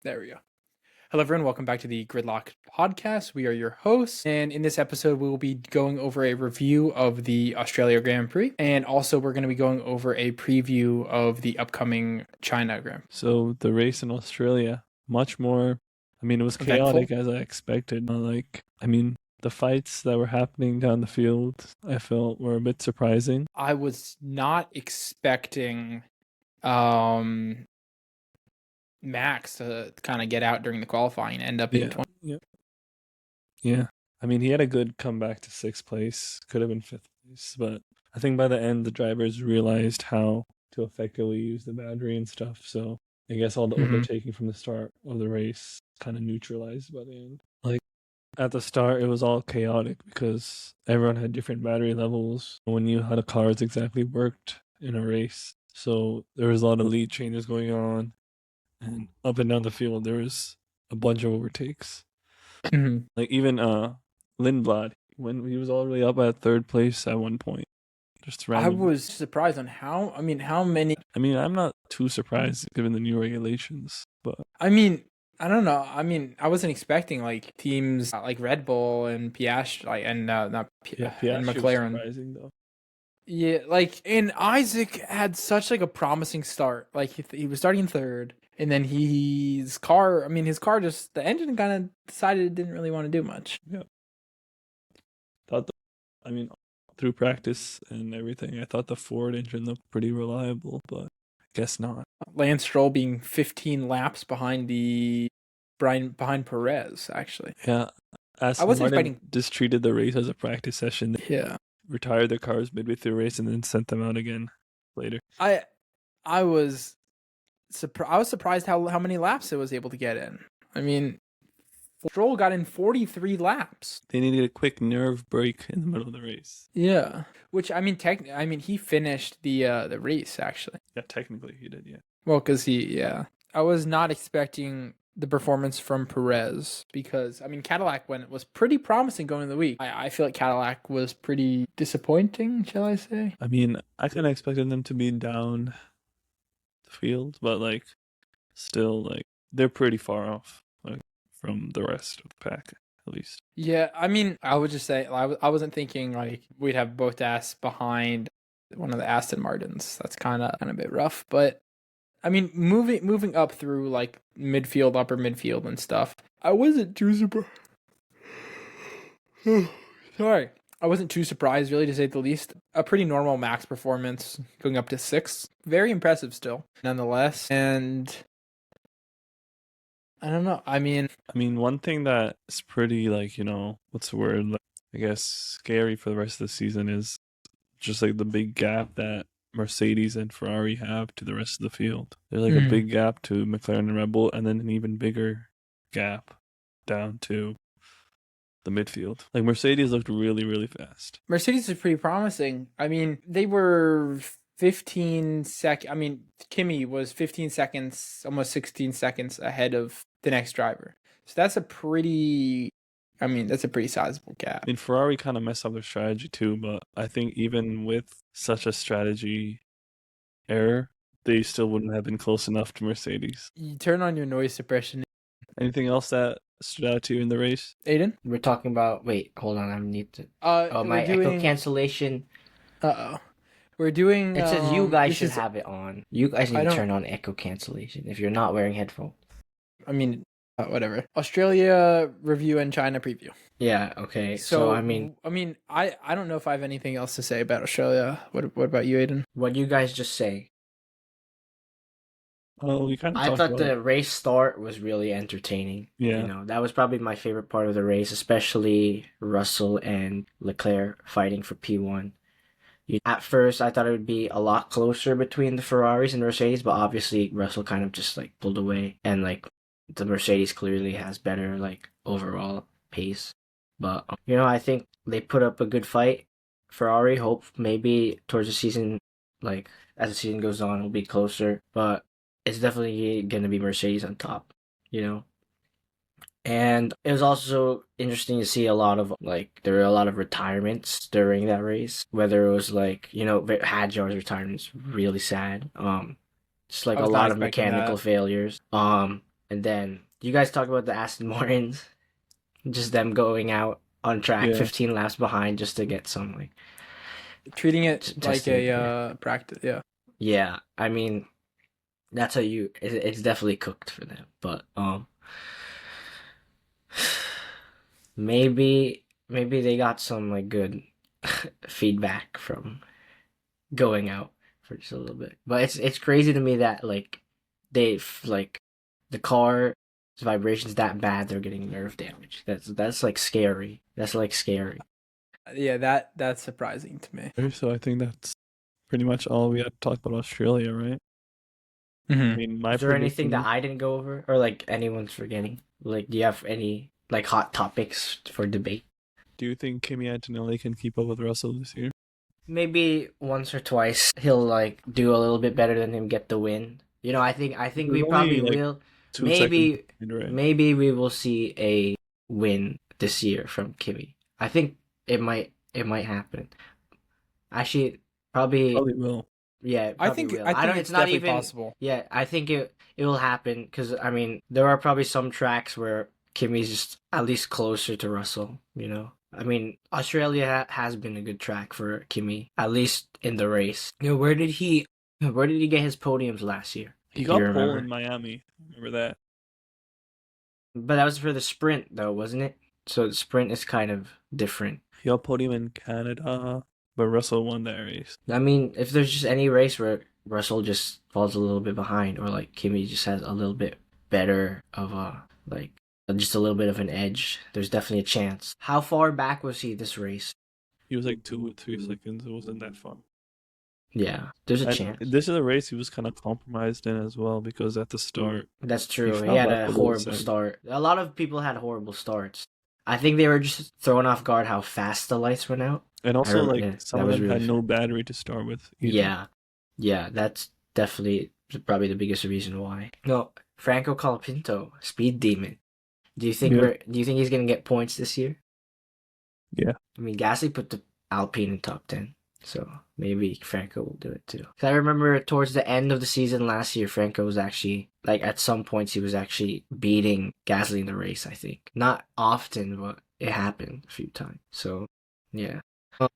There we go. Hello, everyone. Welcome back to the GridLocked podcast. We are your hosts, and in this episode, we will be going over a review of the Australia Grand Prix, and also we're going to be going over a preview of the upcoming China Grand Prix. So the race in Australia, much more, it was Eventful. chaotic as I expected. The fights that were happening down the field, I felt were a bit surprising. I was not expecting Max to kind of get out during the qualifying and end up in 20. Yeah. He had a good comeback to sixth place. Could have been fifth place, but I think by the end, the drivers realized how to effectively use the battery and stuff. So I guess all the overtaking from the start of the race kind of neutralized by the end. At the start, it was all chaotic because everyone had different battery levels. No one knew how the cars exactly worked in a race. So there was a lot of lead changes going on. And up and down the field, there was a bunch of overtakes. Like even Lindblad, when he was already up at third place at one point. Just randomly. I was surprised on how many. I'm not too surprised given the new regulations, but I don't know. I wasn't expecting like teams like Red Bull and Piastri, and Piastri and McLaren. Was surprising though. Yeah, and Isaac had such like a promising start. Like he was starting third, and then his car just the engine kind of decided it didn't really want to do much. Yeah. Through practice and everything, I thought the Ford engine looked pretty reliable, but I guess not. Lance Stroll being 15 laps behind Perez, actually. Yeah. I wasn't expecting. Just treated the race as a practice session. Yeah. Retired their cars midway through the race and then sent them out again later. I was surprised how many laps it was able to get in. Stroll got in 43 laps. They needed a quick nerve break in the middle of the race. Yeah, which he finished the race actually. Yeah, technically he did. Yeah. Well, because I was not expecting the performance from Perez because Cadillac was pretty promising going into the week. I feel like Cadillac was pretty disappointing, shall I say? I kind of expected them to be down the field, but still they're pretty far off from the rest of the pack, at least. Yeah, I would just say I wasn't thinking we'd have Bottas behind one of the Aston Martins. That's kind of a bit rough, but moving up through midfield, upper midfield and stuff, I wasn't too surprised. Sorry. I wasn't too surprised, really, to say the least. A pretty normal Max performance, going up to 6th. Very impressive still, nonetheless. And I don't know. One thing that's pretty what's the word? I guess scary for the rest of the season is just the big gap that Mercedes and Ferrari have to the rest of the field. There's a big gap to McLaren and Red Bull, and then an even bigger gap down to the midfield. Mercedes looked really, really fast. Mercedes is pretty promising. They were 15 seconds. Kimi was 15 seconds, almost 16 seconds ahead of the next driver. So that's a pretty sizable gap. Ferrari kind of messed up their strategy too, but I think even with such a strategy error, they still wouldn't have been close enough to Mercedes. You turn on your noise suppression. Anything else that stood out to you in the race? Aiden? We're talking about... Wait, hold on. I need to... my echo cancellation. Uh-oh. We're doing... It says you guys should have it on. You guys need to turn on echo cancellation if you're not wearing headphones. Whatever. Australia review and China preview. Yeah, okay. So I don't know if I have anything else to say about Australia. What about you, Aiden? What you guys just say? Oh, we kind of I thought the race start was really entertaining. Yeah. That was probably my favorite part of the race, especially Russell and Leclerc fighting for P1. At first, I thought it would be a lot closer between the Ferraris and Mercedes, but obviously Russell kind of just pulled away, and the Mercedes clearly has better overall pace. But I think they put up a good fight. Ferrari hope maybe towards the season, as the season goes on, it'll be closer. But it's definitely gonna be Mercedes on top. And it was also interesting to see a lot of there were a lot of retirements during that race. Whether it was Hadjar's retirement is really sad. Just a lot of mechanical failures. And then you guys talk about the Aston Martins, just them going out on track Yeah. 15 laps behind just to get some like Treating it like testing it there. a practice. Yeah. Yeah, I mean that's how it's definitely cooked for them. But maybe they got some like good feedback from going out for just a little bit. But it's crazy to me that like they've like the car's vibrations that bad they're getting nerve damage. That's like scary. That's like scary. Yeah, that's surprising to me. So I think that's pretty much all we had to talk about Australia, right? I Mm-hmm. mean, my Is there anything prediction. that I didn't go over or like anyone's forgetting? Like do you have any like hot topics for debate? Do you think Kimi Antonelli can keep up with Russell this year? Maybe once or twice he'll like do a little bit better than him, get the win. You know, I think There's we only probably like will. 2 seconds Maybe behind, right? maybe we will see a win this year from Kimi. I think it might happen. Actually, probably Probably will. yeah, it I probably think will. I I don't. think It's it's not definitely even. possible. Yeah, I think it will happen because I mean there are probably some tracks where Kimi's just at least closer to Russell. You know, I mean Australia has been a good track for Kimi, at least in the race. You know, where did he get his podiums last year? He Do you got pole remember? in Miami. Remember that? But that was for the sprint though, wasn't it? So the sprint is kind of different. He got podium in Canada, but Russell won that race. I mean, if there's just any race where Russell just falls a little bit behind, or like Kimi just has a little bit better of a like just a little bit of an edge, there's definitely a chance. How far back was he this race? He was like 2 or 3 seconds. It wasn't that far. Yeah, there's a And chance. this is a race he was kind of compromised in as well because at the start That's true. He fell had back a a little horrible bit. start. A lot of people had horrible starts. I think they were just thrown off guard how fast the lights went out. And also, like, Yeah, some that of was them had really no battery to start with either. yeah, yeah. That's definitely probably the biggest reason why. No, Franco Colapinto, speed demon. Do you think Yeah. do you think he's gonna get points this year? Yeah. I mean, Gasly put the Alpine in top 10, so maybe Franco will do it too. 'Cause I remember towards the end of the season last year, Franco was actually like at some points he was actually beating Gasly in the race. I think not often, but it happened a few times. So yeah.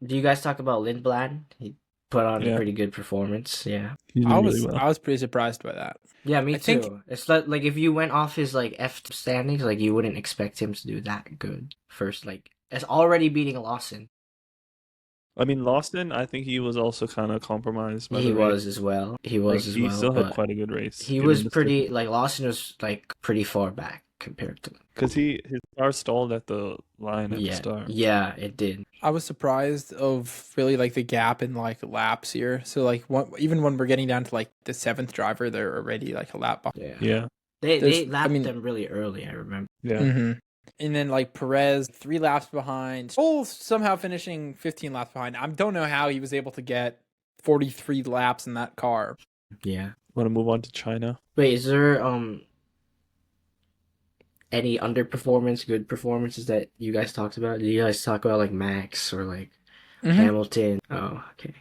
Do you guys talk about Lindblad? He put on a Yeah. pretty good performance. Yeah. He did really well. I was pretty surprised by that. Yeah, me I too. think- It's like if you went off his like F standings, like you wouldn't expect him to do that good first. Like it's already beating Lawson. I mean, Lawson, I think he was also kind of compromised by He the race. was as well. He Like, was as he well. still had But quite a good race. he given was the pretty like Lawson was like pretty far back compared to. Because his car stalled at the line at the Yeah, start. yeah, it did. I was surprised of really like the gap in like laps here. So like even when we're getting down to like the 7th driver, they're already like a lap behind. Yeah, Yeah. they lapped them really early. I remember. Yeah. Mm-hmm. And then like Perez 3 laps behind, Stroll somehow finishing 15 laps behind. I don't know how he was able to get 43 laps in that car. Yeah. Want to move on to China? Wait, is there any underperformance, good performances that you guys talked about? Did you guys talk about like Max or like Hamilton? Oh, okay.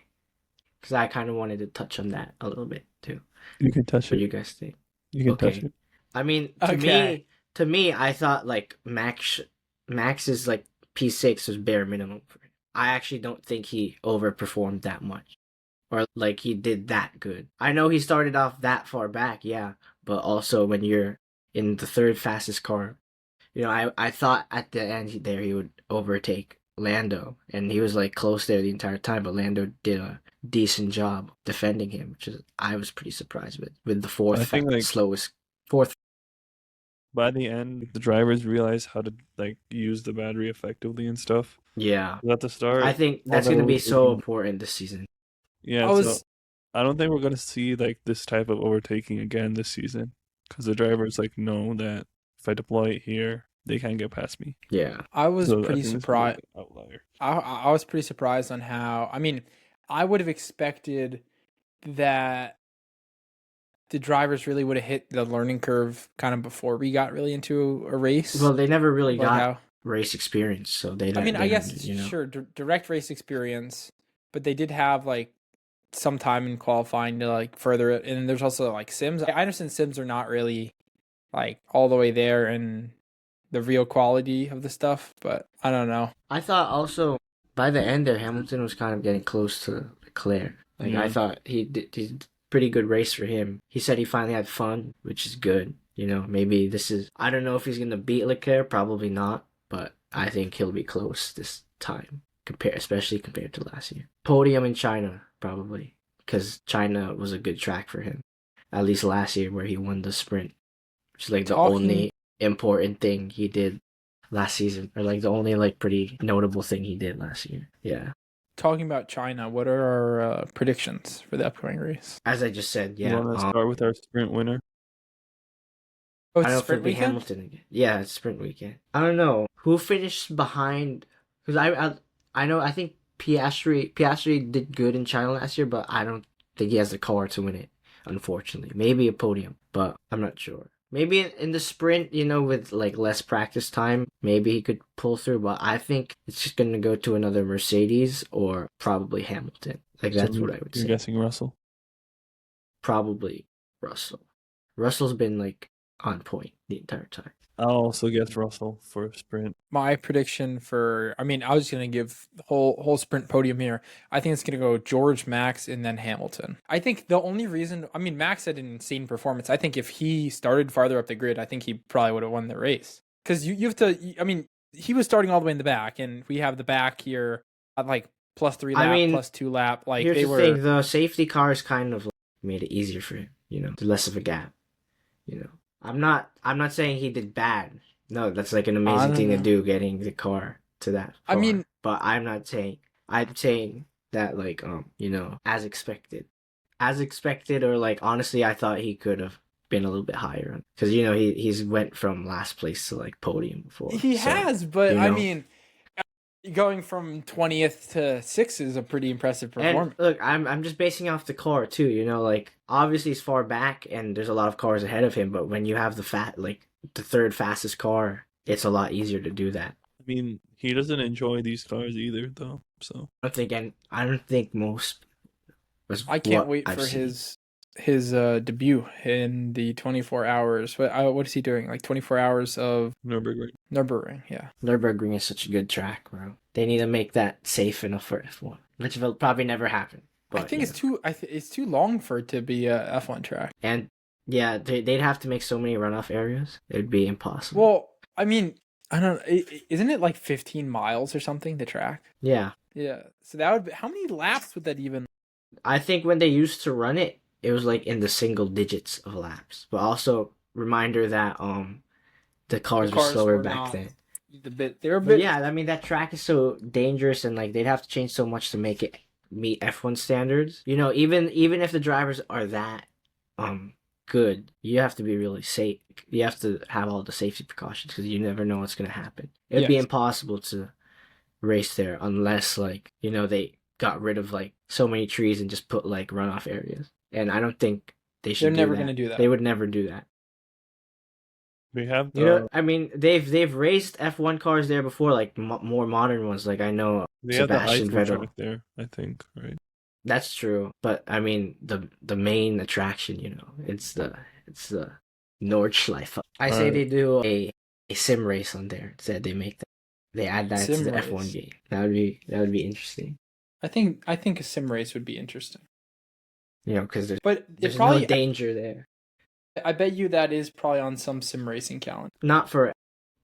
Because I kind of wanted to touch on that a little bit too. You can touch What do it. you guys think? You can Okay. touch it. I mean, Okay. to me, I thought like Max's like P6 was bare minimum for him. I actually don't think he overperformed that much, or like he did that good. I know he started off that far back, yeah, but also when you're in the 3rd fastest car, you know, I thought at the end there he would overtake Lando, and he was like close there the entire time, but Lando did a decent job defending him, which is I was pretty surprised with the 4th I think, like, slowest 4th. By the end, the drivers realized how to like use the battery effectively and stuff. Yeah, At the start, I think that's all going to be those so were- important this season. Yeah, I was so I don't think we're gonna see like this type of overtaking again this season because the drivers like know that if I deploy it here, they can't get past me. Yeah, I was So I pretty think this is, like, surprised. an outlier. I was pretty surprised on how. I mean, I would have expected that the drivers really would have hit the learning curve kind of before we got really into a race. well, they never really Like got how- race experience, so they. I mean, I guess you know. sure, direct race experience, but they did have like some time in qualifying to like further it. And there's also like sims. I understand sims are not really like all the way there and the real quality of the stuff, but I don't know. I thought also by the end there, Hamilton was kind of getting close to Leclerc. Like I Yeah. thought he's pretty good race for him. He said he finally had fun, which is good. You know, maybe this is I don't know if he's gonna beat Leclerc, probably not, but I think he'll be close this time, especially compared to last year. Podium in China, probably, because China was a good track for him. At least last year, where he won the sprint, which is like the only important thing he did last season, or like the only like pretty notable thing he did last year. Yeah. Talking about China, what are our predictions for the upcoming race? As I just said, You yeah. want to start with our sprint winner? Oh, I it's don't know if sprint it'll be weekend? Hamilton again. Yeah, it's sprint weekend. I don't know who finished behind because I think Piastri did good in China last year, but I don't think he has the car to win it. Unfortunately, maybe a podium, but I'm not sure. Maybe in the sprint, you know, with like less practice time, maybe he could pull through. But I think it's just gonna go to another Mercedes or probably Hamilton. Like that's So what I would you're say. guessing Russell? Probably Russell. Russell's been like on point the entire time. I'll also guess Russell for sprint. My prediction I was just gonna give the whole sprint podium here. I think it's gonna go George, Max, and then Hamilton. I think the only reason, Max had an insane performance. I think if he started farther up the grid, I think he probably would have won the race. Because you have to. He was starting all the way in the back, and we have the back here at like +3 lap, +2 lap. Like here's they the were. thing: the safety cars kind of like made it easier for him. You know, less of a gap. You know, I'm not saying he did bad. No, that's like an amazing thing to do, getting the car to that far. But I'm not saying. I'm saying that like you know, as expected, or like honestly, I thought he could have been a little bit higher because you know he's went from last place to like podium before. He has, but you know. Going from 20th to 6th is a pretty impressive performance. And look, I'm just basing off the car too. You know, like obviously he's far back, and there's a lot of cars ahead of him. But when you have the third fastest car, it's a lot easier to do that. I mean, he doesn't enjoy these cars either, though. So I don't think most. I can't wait for his debut in the 24 hours. What is he doing? Like 24 hours of Nürburgring, yeah. Nürburgring is such a good track, bro. They need to make that safe enough for F1, which will probably never happen. But, I think it's too long for it to be a F1 track. And yeah, they'd have to make so many runoff areas. It'd be impossible. Well, I don't know. Isn't it like 15 miles or something, the track? Yeah. Yeah. So that would be, how many laps would that even? I think when they used to run it, it was like in the single digits of laps. But also reminder that the cars were slower back then. Yeah, I mean that track is so dangerous, and like they'd have to change so much to make it meet F1 standards. You know, even if the drivers are that good, you have to be really safe. You have to have all the safety precautions because you never know what's gonna happen. It'd be impossible to race there unless like you know they got rid of like so many trees and just put like runoff areas. And I don't think they should. They're never going to do that. They would never do that. We have, you know, I mean, they've raced F1 cars there before, like more modern ones. Like I know Sebastian Vettel there. I think, right? That's true, but I mean the main attraction, you know, it's the Nordschleife. I say they do a sim race on there. Instead, they add that to the F1 game. That would be interesting. I think a sim race would be interesting. You know, because there's probably no danger there. I bet you that is probably on some sim racing calendar. Not for,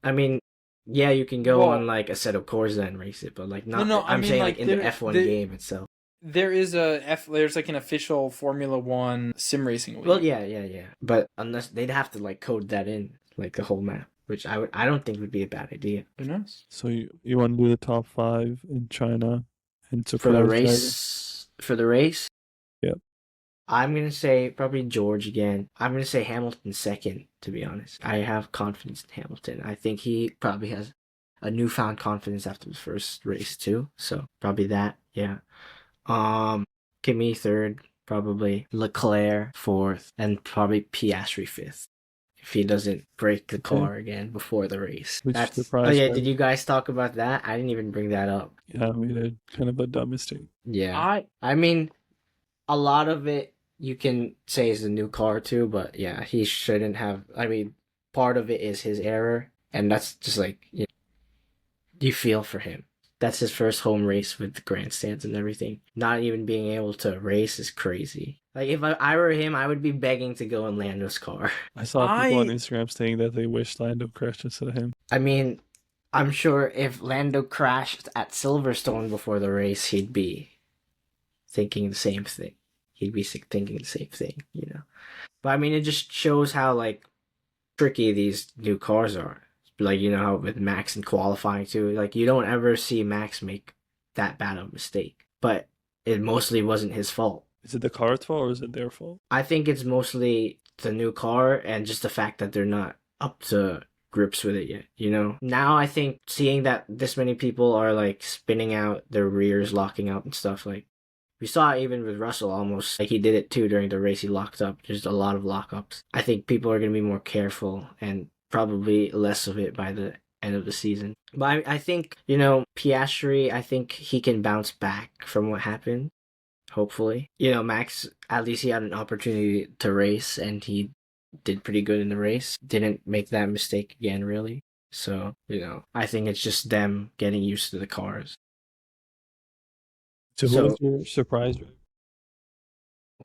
I mean, yeah, you can go on like a set of Corsa and race it, but like not. No, I'm saying like in the F1 game itself. There's like an official Formula 1 sim racing league. Well, yeah. But unless they'd have to like code that in, like the whole map, which I don't think would be a bad idea. Who knows? So you want to do the top 5 in China and for the race? For the race? Yep. I'm going to say probably George again. I'm going to say Hamilton second, to be honest. I have confidence in Hamilton. I think he probably has a newfound confidence after his first race too. So probably that, yeah. Kimi third, probably. Leclerc fourth, and probably Piastri fifth. If he doesn't break the car again before the race. Did you guys talk about that? I didn't even bring that up. Yeah, we did. Kind of a dumb mistake. Yeah. I mean, a lot of it you can say is a new car too, but yeah, he shouldn't have. I mean, part of it is his error, and that's just like you feel for him. That's his first home race with the grandstands and everything. Not even being able to race is crazy. Like, if I were him, I would be begging to go in Lando's car. I saw people on Instagram saying that they wish Lando crashed instead of him. I mean, I'm sure if Lando crashed at Silverstone before the race, he'd be thinking the same thing. He'd be thinking the same thing, you know? But I mean, it just shows how, like, tricky these new cars are. Like, you know how with Max in qualifying too, like, you don't ever see Max make that bad of a mistake. But it mostly wasn't his fault. Is it the car's fault or is it their fault? I think it's mostly the new car and just the fact that they're not up to grips with it yet, you know? Now I think seeing that this many people are like spinning out their rears, locking up and stuff, like we saw it even with Russell almost. Like he did it too during the race, he locked up. There's a lot of lockups. I think people are going to be more careful and probably less of it by the end of the season. But I think, you know, Piastri, I think he can bounce back from what happened. Hopefully. You know, Max, at least he had an opportunity to race and he did pretty good in the race. Didn't make that mistake again, really. So, you know, I think it's just them getting used to the cars. So who was your surprise?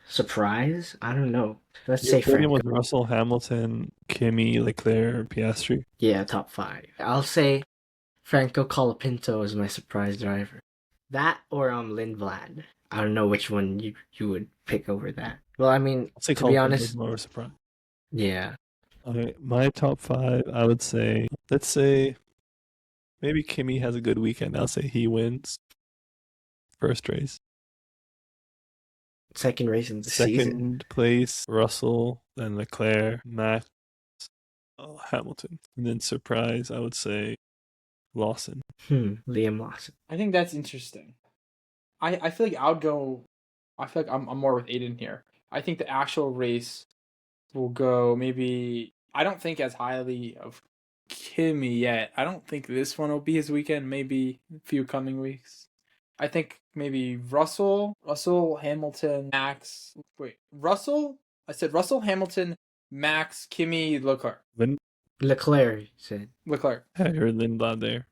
Surprise? I don't know. Let's Your say opinion Franco. was Russell, Hamilton, Kimi, Leclerc, Piastri. Yeah, top 5. I'll say Franco Colapinto is my surprise driver. That or Lindblad. I don't know which one you would pick over that. Well, I mean, I'll say to be Colapinto honest, was more of a surprise. yeah. Okay, my top 5, I would say, let's say, maybe Kimi has a good weekend. I'll say he wins first race. Second race in the season. Second place, Russell, then Leclerc, Max, Hamilton. And then surprise, I would say Lawson. Liam Lawson. I think that's interesting. I feel like I feel like I'm more with Aiden here. I think the actual race will go maybe, I don't think as highly of Kimi yet. I don't think this one will be his weekend, maybe a few coming weeks. I think maybe Russell, Hamilton, Max. Wait, Russell? I said Russell, Hamilton, Max, Kimi, Leclerc. Leclerc, you said. Leclerc. I heard Lindblad there.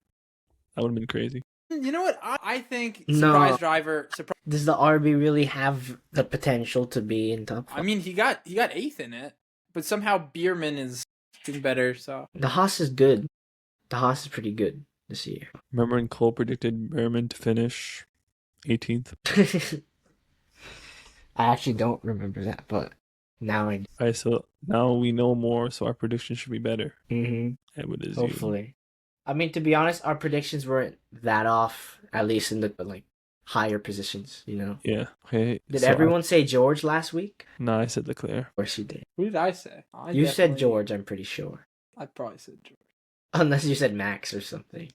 That would have been crazy. You know what? I think No. surprise driver. Does the RB really have the potential to be in top 5? I mean, he got 8th in it, but somehow Bierman is doing better. So The Haas is good. The Haas is pretty good this year. Remember when Cole predicted Behrman to finish 18th? I actually don't remember that, but now I do. Alright, so now we know more, so our prediction should be better. Mm-hmm. And what is Hopefully. I mean, to be honest, our predictions weren't that off, at least in the like higher positions, you know? Yeah. Okay. Did so everyone say George last week? No, I said Leclerc. Of course you did. who did I say? You said George, I'm pretty sure. I probably said George. Unless you said Max or something.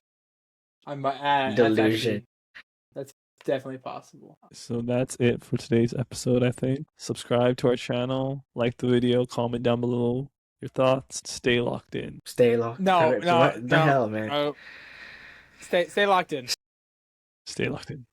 Delusion. That's definitely possible. So that's it for today's episode, I think. Subscribe to our channel, like the video, comment down below your thoughts. Stay locked in. Stay locked. No, What the hell, man? Stay locked in. Stay locked in.